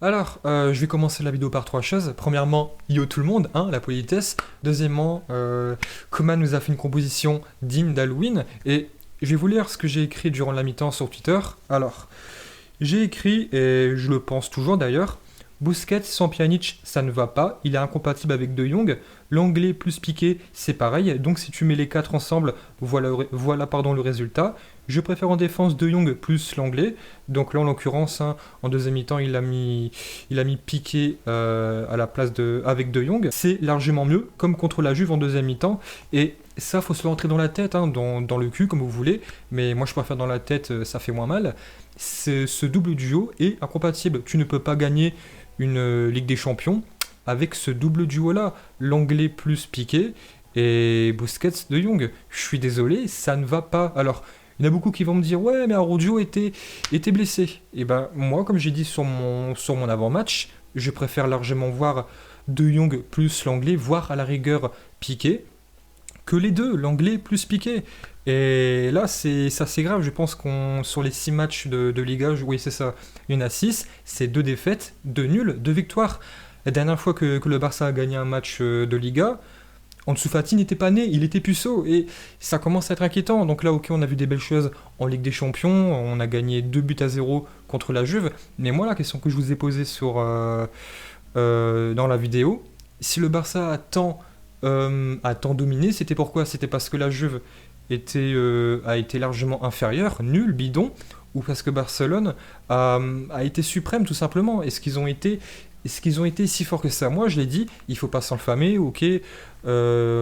Alors, je vais commencer la vidéo par trois choses. Premièrement, yo tout le monde, hein, la politesse. Deuxièmement, Coman nous a fait une composition digne d'Halloween. Et je vais vous lire ce que j'ai écrit durant la mi-temps sur Twitter. Alors, j'ai écrit, et je le pense toujours d'ailleurs, Busquets sans Pjanic, ça ne va pas. Il est incompatible avec De Jong. L'anglais plus Piqué, c'est pareil. Donc si tu mets les quatre ensemble, voilà le résultat. Je préfère en défense De Jong plus l'anglais. Donc là, en l'occurrence, hein, en deuxième mi-temps, il a mis Piqué à la place avec De Jong. C'est largement mieux, comme contre la Juve en deuxième mi-temps. Et ça, faut se le rentrer dans la tête, hein, dans le cul, comme vous voulez. Mais moi, je préfère dans la tête, ça fait moins mal. Ce double duo est incompatible. Tu ne peux pas gagner une Ligue des Champions avec ce double duo-là. L'anglais plus Piqué et Busquets de Jong. Je suis désolé, ça ne va pas. Alors, il y en a beaucoup qui vont me dire ouais mais Araujo était blessé. Et ben moi comme j'ai dit sur mon avant-match, je préfère largement voir De Jong plus l'anglais, voire à la rigueur Piqué, que les deux, l'anglais plus Piqué. Et là c'est grave, je pense qu'on sur les 6 matchs de Liga, oui c'est ça, il y en a 6, c'est 2 défaites, 2 nuls, 2 victoires. La dernière fois que le Barça a gagné un match de Liga, Ansu Fati n'était pas né, il était puceau et ça commence à être inquiétant. Donc là, ok, on a vu des belles choses en Ligue des Champions, on a gagné 2 buts à 0 contre la Juve. Mais moi, la question que je vous ai posée dans la vidéo, si le Barça a tant dominé, c'était pourquoi? C'était parce que la Juve a été largement inférieure, nul, bidon, ou parce que Barcelone a été suprême tout simplement. Est-ce qu'ils ont été si forts que ça? Moi, je l'ai dit, il faut pas s'enflammer, ok.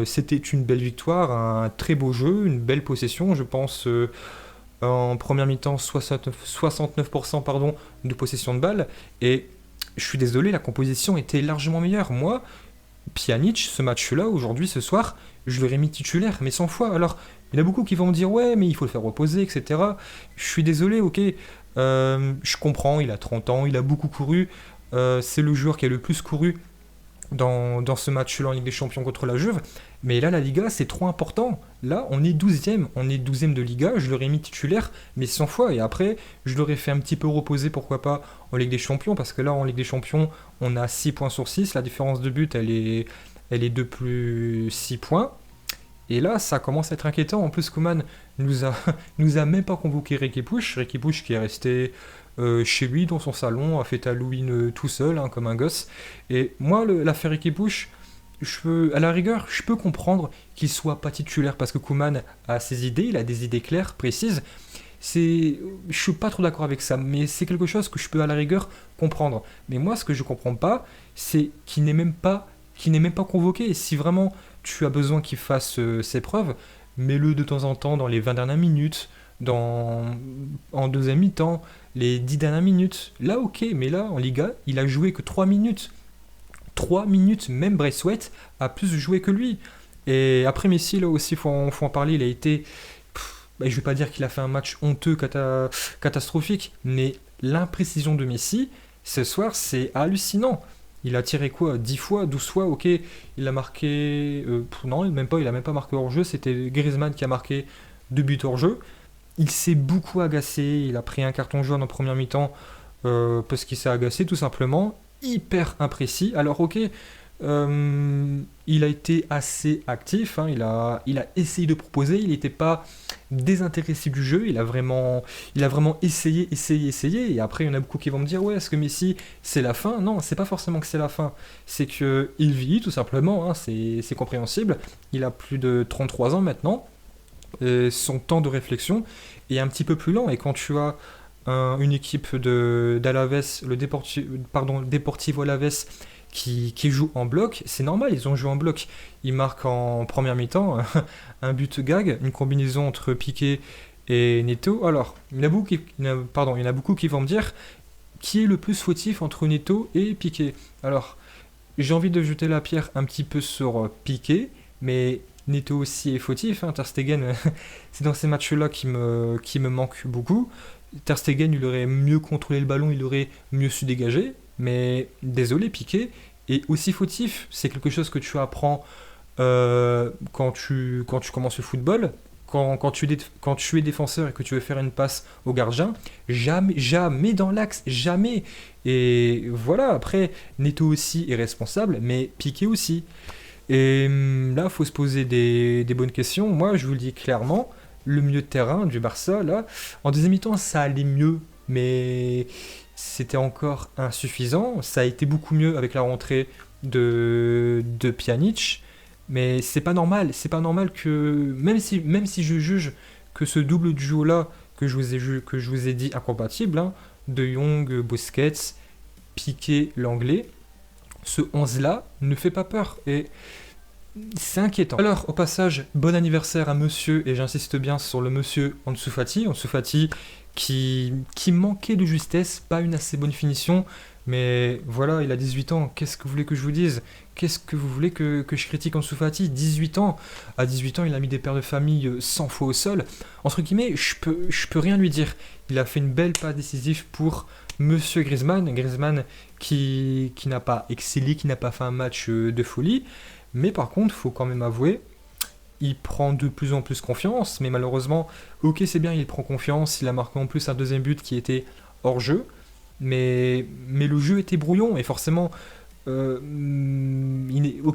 C'était une belle victoire, un très beau jeu, une belle possession, je pense. En première mi-temps, 69% pardon, de possession de balle. Et je suis désolé, la composition était largement meilleure. Moi, Pjanic, ce match-là, aujourd'hui, ce soir, je l'aurais mis titulaire, mais 100 fois. Alors, il y en a beaucoup qui vont me dire ouais, mais il faut le faire reposer, etc. Je suis désolé, ok. Je comprends, il a 30 ans, il a beaucoup couru. C'est le joueur qui a le plus couru dans ce match-là en Ligue des Champions contre la Juve. Mais là, la Liga, c'est trop important. Là, on est 12e de Liga, je l'aurais mis titulaire, mais 100 fois. Et après, je l'aurais fait un petit peu reposer, pourquoi pas, en Ligue des Champions, parce que là, en Ligue des Champions, on a 6 points sur 6. La différence de but, elle est de plus 6 points. Et là, ça commence à être inquiétant. En plus, Koeman nous a, nous a même pas convoqué Riqui Puig. Riqui Puig qui est resté chez lui, dans son salon, a fait Halloween tout seul, hein, comme un gosse. Et moi, l'affaire Riqui Puig, à la rigueur, je peux comprendre qu'il soit pas titulaire parce que Koeman a ses idées, il a des idées claires, précises. Je suis pas trop d'accord avec ça, mais c'est quelque chose que je peux à la rigueur comprendre. Mais moi, ce que je comprends pas, c'est qu'il n'est même pas convoqué. Et si vraiment tu as besoin qu'il fasse ses preuves, mets-le de temps en temps dans les 20 dernières minutes, en deuxième mi-temps, les 10 dernières minutes. Là, ok, mais là, en Liga, il a joué que 3 minutes. 3 minutes, même Braithwaite a plus joué que lui. Et après Messi, là aussi, faut en parler, il a été... je vais pas dire qu'il a fait un match honteux, catastrophique, mais l'imprécision de Messi, ce soir, c'est hallucinant. Il a tiré quoi? 10 fois, 12 fois, ok. Il a marqué... non, même pas, il a même pas marqué hors-jeu, c'était Griezmann qui a marqué 2 buts hors-jeu. Il s'est beaucoup agacé, il a pris un carton jaune en première mi-temps parce qu'il s'est agacé tout simplement, hyper imprécis. Alors ok, il a été assez actif, hein, il a essayé de proposer, il n'était pas désintéressé du jeu, il a vraiment essayé, essayé, essayé. Et après, il y en a beaucoup qui vont me dire ouais, est-ce que Messi c'est la fin? Non, c'est pas forcément que c'est la fin, c'est qu'il vit tout simplement, hein, c'est compréhensible. Il a plus de 33 ans maintenant. Son temps de réflexion est un petit peu plus lent. Et quand tu as une équipe d'Alaves, Deportivo Alaves, qui joue en bloc, c'est normal, ils ont joué en bloc. Ils marquent en première mi-temps un but gag, une combinaison entre Piqué et Neto. Alors, il y en a beaucoup qui vont me dire qui est le plus fautif entre Neto et Piqué. Alors, j'ai envie de jeter la pierre un petit peu sur Piqué, mais Neto aussi est fautif, hein. Ter Stegen, c'est dans ces matchs-là qui me manque beaucoup. Ter Stegen, il aurait mieux contrôlé le ballon, il aurait mieux su dégager, mais désolé, Piqué est aussi fautif. C'est quelque chose que tu apprends quand tu commences le football. quand tu es défenseur et que tu veux faire une passe au gardien, jamais, jamais dans l'axe, jamais. Et voilà, après, Neto aussi est responsable, mais Piqué aussi. Et là, il faut se poser des bonnes questions. Moi, je vous le dis clairement, le milieu de terrain du Barça, là, en deuxième mi-temps, ça allait mieux, mais c'était encore insuffisant. Ça a été beaucoup mieux avec la rentrée de Pjanic, mais c'est pas normal que, même si je juge que ce double duo-là, que je vous ai dit incompatible, hein, De Jong, Busquets, Piqué, l'anglais, ce 11-là ne fait pas peur. Et c'est inquiétant. Alors, au passage, bon anniversaire à monsieur, et j'insiste bien sur le monsieur Ansu Fati. Ansu Fati qui manquait de justesse, pas une assez bonne finition, mais voilà, il a 18 ans. Qu'est-ce que vous voulez que je vous dise? Qu'est-ce que vous voulez que je critique Ansu Fati? 18 ans. À 18 ans, il a mis des pères de famille 100 fois au sol. Entre guillemets, je peux rien lui dire. Il a fait une belle passe décisive pour monsieur Griezmann. Griezmann qui n'a pas excellé, qui n'a pas fait un match de folie. Mais par contre, faut quand même avouer, il prend de plus en plus confiance, mais malheureusement, ok c'est bien, il prend confiance, il a marqué en plus un deuxième but qui était hors jeu, mais le jeu était brouillon, et forcément, ok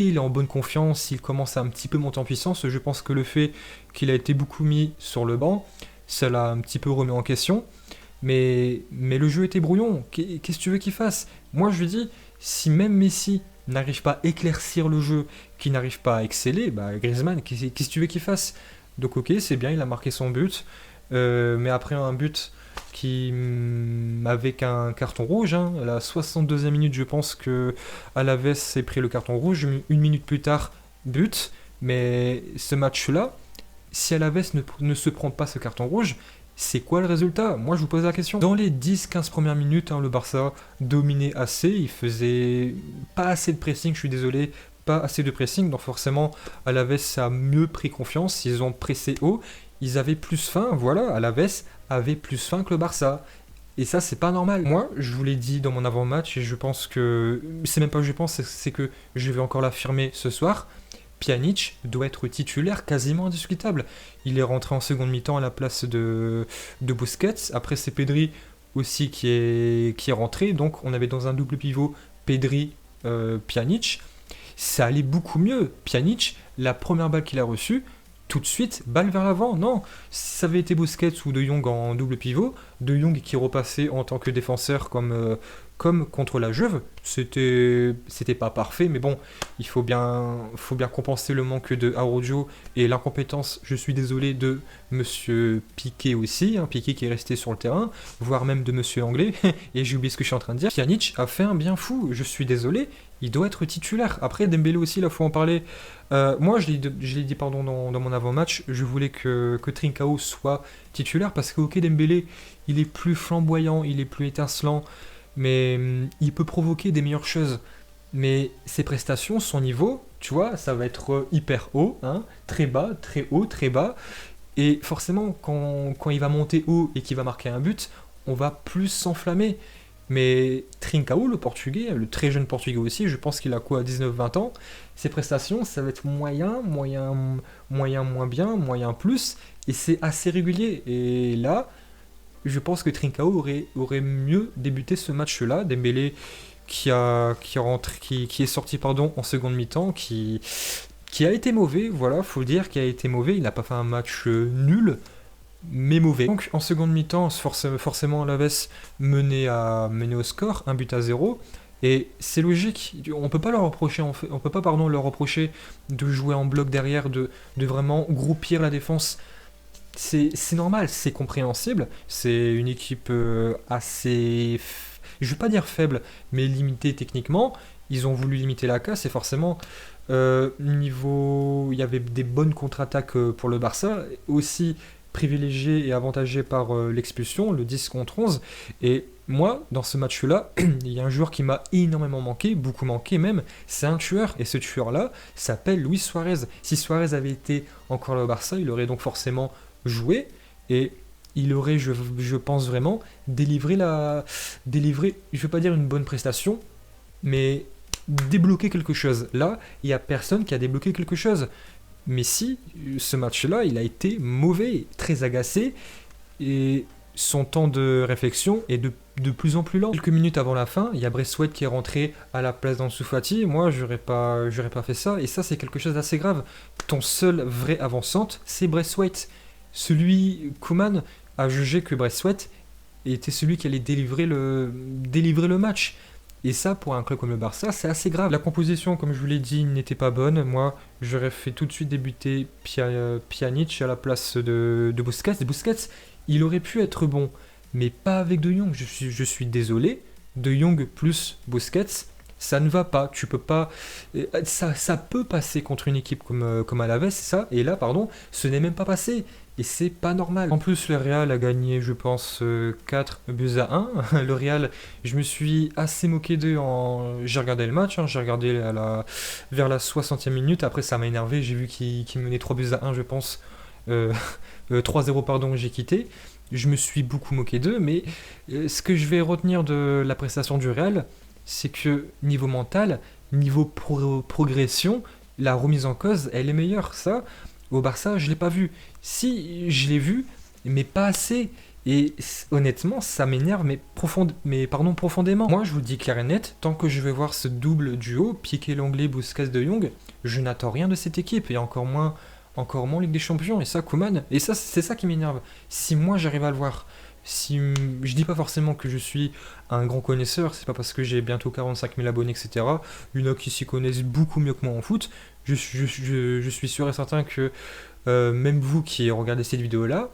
il est en bonne confiance, il commence à un petit peu monter en puissance, je pense que le fait qu'il a été beaucoup mis sur le banc, ça l'a un petit peu remis en question, mais le jeu était brouillon, qu'est-ce que tu veux qu'il fasse? Moi je lui dis, si même Messi n'arrive pas à éclaircir le jeu, qui n'arrive pas à exceller, bah Griezmann, qu'est-ce que tu veux qu'il fasse? Donc ok, c'est bien, il a marqué son but, mais après un but avec un carton rouge, hein, à la 62e minute, je pense que Alaves s'est pris le carton rouge, une minute plus tard, but, mais ce match-là, si Alaves ne se prend pas ce carton rouge, c'est quoi le résultat? Moi, je vous pose la question. Dans les 10-15 premières minutes, hein, le Barça dominait assez. Il faisait pas assez de pressing, je suis désolé, pas assez de pressing. Donc forcément, Alaves a mieux pris confiance. Ils ont pressé haut. Ils avaient plus faim. Voilà, Alaves avait plus faim que le Barça. Et ça, c'est pas normal. Moi, je vous l'ai dit dans mon avant-match, et je pense que... C'est même pas que je pense, c'est que je vais encore l'affirmer ce soir. Pjanic doit être titulaire quasiment indiscutable. Il est rentré en seconde mi-temps à la place de Busquets. Après, c'est Pedri aussi qui est rentré. Donc, on avait dans un double pivot Pedri-Pjanic. Ça allait beaucoup mieux. Pjanic, la première balle qu'il a reçue, tout de suite, balle vers l'avant. Non, si ça avait été Busquets ou De Jong en double pivot, De Jong qui repassait en tant que défenseur comme contre la Juve, c'était pas parfait, mais bon, faut bien compenser le manque de Araujo et l'incompétence, je suis désolé, de monsieur Piqué aussi, hein, Piqué qui est resté sur le terrain, voire même de monsieur Anglais, et j'ai oublié ce que je suis en train de dire. Pjanic a fait un bien fou, je suis désolé, il doit être titulaire. Après, Dembélé aussi, là, faut en parler. Moi, je l'ai dit pardon, dans mon avant-match, je voulais que Trincao soit titulaire, parce que, ok, Dembélé, il est plus flamboyant, il est plus étincelant, mais il peut provoquer des meilleures choses. Mais ses prestations, son niveau, tu vois, ça va être hyper haut, hein, très bas, très haut, très bas. Et forcément, quand il va monter haut et qu'il va marquer un but, on va plus s'enflammer. Mais Trincao, le portugais, le très jeune portugais aussi, je pense qu'il a quoi, 19-20 ans, ses prestations, ça va être moyen, moins bien, moyen plus, et c'est assez régulier. Et là, je pense que Trincao aurait mieux débuté ce match-là. Dembélé qui est sorti pardon, en seconde mi-temps, qui a été mauvais, voilà, faut le dire, qui a été mauvais. Il n'a pas fait un match nul, mais mauvais. Donc en seconde mi-temps, forcément Alaves menait au score, 1-0. Et c'est logique, on peut pas leur reprocher, on peut pas leur reprocher de jouer en bloc derrière, de vraiment groupir la défense. C'est normal, c'est compréhensible. C'est une équipe assez, je vais pas dire faible, mais limitée techniquement. Ils ont voulu limiter la casse et forcément, il y avait des bonnes contre-attaques pour le Barça, aussi privilégié et avantagé par l'expulsion, le 10 contre 11. Et moi, dans ce match-là, il y a un joueur qui m'a énormément manqué, beaucoup manqué même, c'est un tueur. Et ce tueur-là s'appelle Luis Suarez. Si Suarez avait été encore là au Barça, il aurait donc forcément joué et il aurait, je pense vraiment, délivré, je vais pas dire une bonne prestation, mais débloquer quelque chose. Là, il n'y a personne qui a débloqué quelque chose. Messi, ce match-là, il a été mauvais, très agacé, et son temps de réflexion est de plus en plus lent. Quelques minutes avant la fin, il y a Braithwaite qui est rentré à la place d'Ansu Fati. Moi, j'aurais pas fait ça, et ça, c'est quelque chose d'assez grave. Ton seul vrai avant-centre, c'est Braithwaite. Celui, Koeman a jugé que Braithwaite était celui qui allait délivrer le match. Et ça, pour un club comme le Barça, c'est assez grave. La composition, comme je vous l'ai dit, n'était pas bonne. Moi, j'aurais fait tout de suite débuter Pjanic à la place de Busquets. Busquets, il aurait pu être bon, mais pas avec De Jong. Je suis désolé. De Jong plus Busquets, ça ne va pas. Tu peux pas. Ça peut passer contre une équipe comme Alaves, c'est ça. Et là, pardon, ce n'est même pas passé. Et c'est pas normal. En plus, le Real a gagné, je pense, 4 buts à 1. Le Real, je me suis assez moqué d'eux j'ai regardé le match, j'ai regardé vers la 60e minute. Après, ça m'a énervé. J'ai vu qu'ils menaient 3 buts à 1, je pense. Euh, 3-0, pardon, j'ai quitté. Je me suis beaucoup moqué d'eux, mais ce que je vais retenir de la prestation du Real, c'est que niveau mental, niveau progression, la remise en cause, elle est meilleure. Ça, au Barça, je ne l'ai pas vu. Si, je l'ai vu, mais pas assez. Et honnêtement, ça m'énerve, mais profondément. Moi, je vous le dis clair et net, tant que je vais voir ce double duo, Piqué-Langlais, Busquets de Jong, je n'attends rien de cette équipe, et encore moins Ligue des Champions, et ça, Koeman, et ça, c'est ça qui m'énerve. Si moi, j'arrive à le voir, si je dis pas forcément que je suis un grand connaisseur, c'est pas parce que j'ai bientôt 45 000 abonnés, etc. Il y en a qui s'y connaissent beaucoup mieux que moi en foot. Je suis sûr et certain que même vous qui regardez cette vidéo-là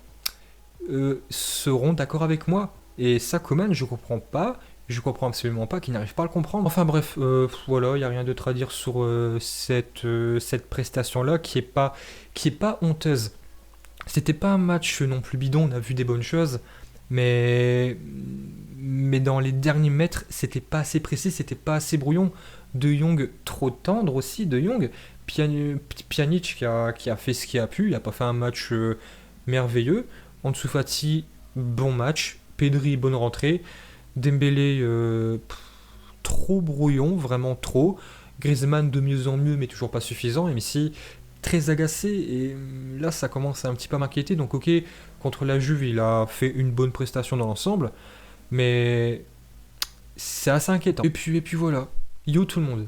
seront d'accord avec moi. Et ça, Coman, je comprends absolument pas, qu'il n'arrive pas à le comprendre. Enfin bref, voilà, il n'y a rien d'autre à dire sur cette prestation-là qui est pas honteuse. C'était pas un match non plus bidon, on a vu des bonnes choses, mais, mais dans les derniers mètres, c'était pas assez précis, c'était pas assez brouillon. De Jong, trop tendre aussi, De Jong. Pjanic qui a fait ce qu'il a pu, il a pas fait un match merveilleux. Ansu Fati, bon match. Pedri, bonne rentrée. Dembélé, trop brouillon, vraiment trop. Griezmann, de mieux en mieux, mais toujours pas suffisant. Et Messi, très agacé. Et là, ça commence à un petit peu m'inquiéter. Donc, ok, contre la Juve, il a fait une bonne prestation dans l'ensemble. Mais c'est assez inquiétant. Et puis voilà. Yo tout le monde.